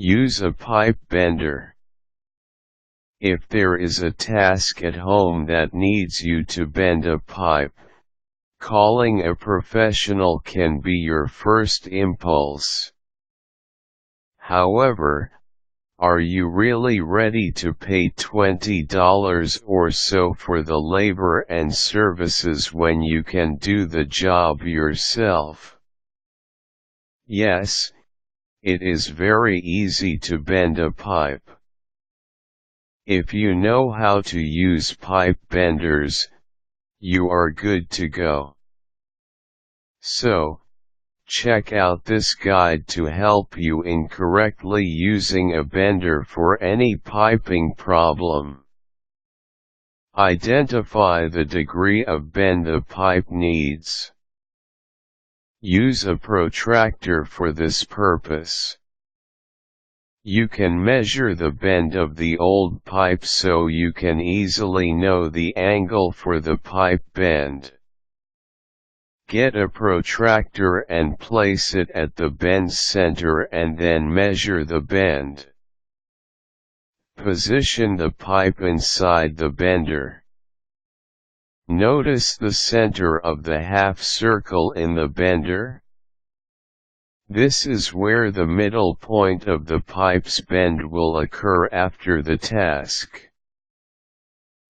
Use a pipe bender. If there is a task at home that needs you to bend a pipe, calling a professional can be your first impulse. However, are you really ready to pay $20 or so for the labor and services when you can do the job yourself? Yes, it is very easy to bend a pipe. If you know how to use pipe benders, you are good to go. So, check out this guide to help you in correctly using a bender for any piping problem. Identify the degree of bend the pipe needs. Use a protractor for this purpose. You can measure the bend of the old pipe so you can easily know the angle for the pipe bend. Get a protractor and place it at the bend center and then measure the bend. Position the pipe inside the bender. Notice the center of the half circle in the bender. This is where the middle point of the pipe's bend will occur after the task.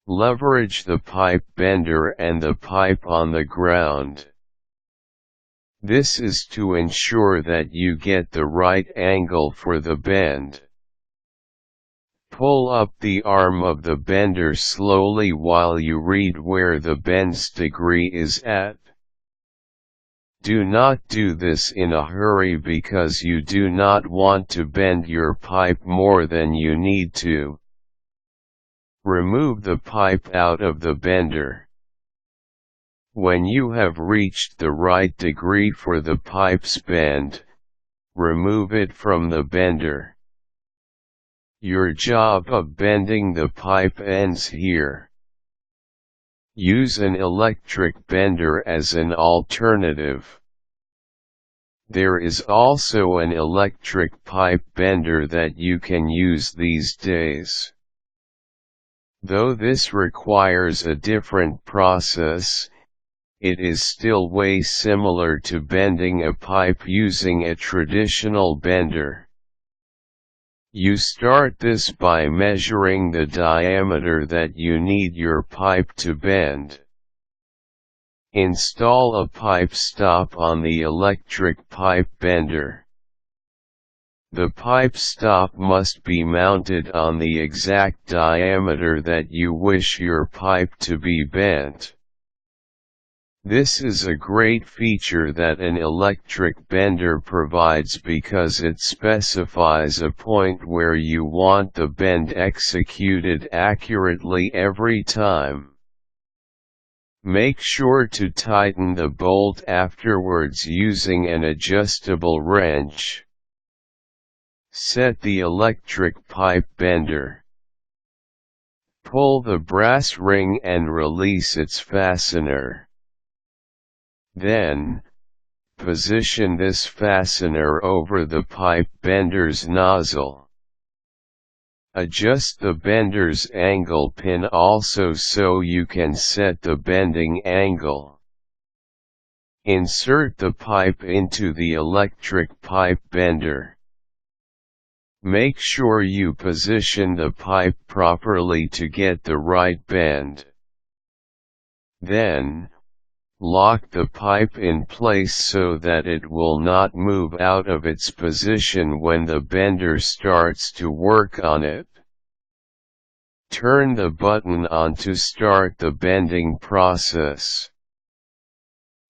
Leverage the pipe bender and the pipe on the ground. This is to ensure that you get the right angle for the bend. Pull up the arm of the bender slowly while you read where the bend's degree is at. Do not do this in a hurry because you do not want to bend your pipe more than you need to. Remove the pipe out of the bender. When you have reached the right degree for the pipe's bend, remove it from the bender. Your job of bending the pipe ends here. Use an electric bender as an alternative. There is also an electric pipe bender that you can use these days. Though this requires a different process, it is still way similar to bending a pipe using a traditional bender. You start this by measuring the diameter that you need your pipe to bend. Install a pipe stop on the electric pipe bender. The pipe stop must be mounted on the exact diameter that you wish your pipe to be bent. This is a great feature that an electric bender provides because it specifies a point where you want the bend executed accurately every time. Make sure to tighten the bolt afterwards using an adjustable wrench. Set the electric pipe bender. Pull the brass ring and release its fastener. Then, position this fastener over the pipe bender's nozzle. Adjust the bender's angle pin also so you can set the bending angle. Insert the pipe into the electric pipe bender. Make sure you position the pipe properly to get the right bend. Then, lock the pipe in place so that it will not move out of its position when the bender starts to work on it. Turn the button on to start the bending process.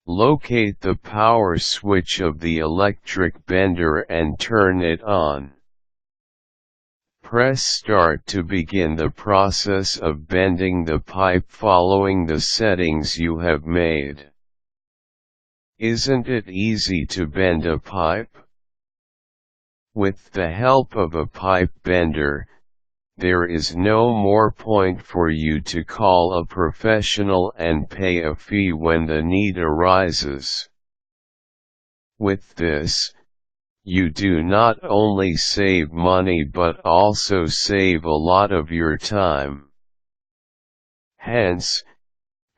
Locate the power switch of the electric bender and turn it on. Press start to begin the process of bending the pipe following the settings you have made. Isn't it easy to bend a pipe? With the help of a pipe bender, there is no more point for you to call a professional and pay a fee when the need arises. With this, you do not only save money but also save a lot of your time. Hence,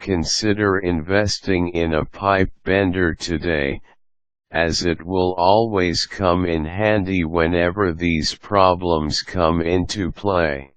consider investing in a pipe bender today, as it will always come in handy whenever these problems come into play.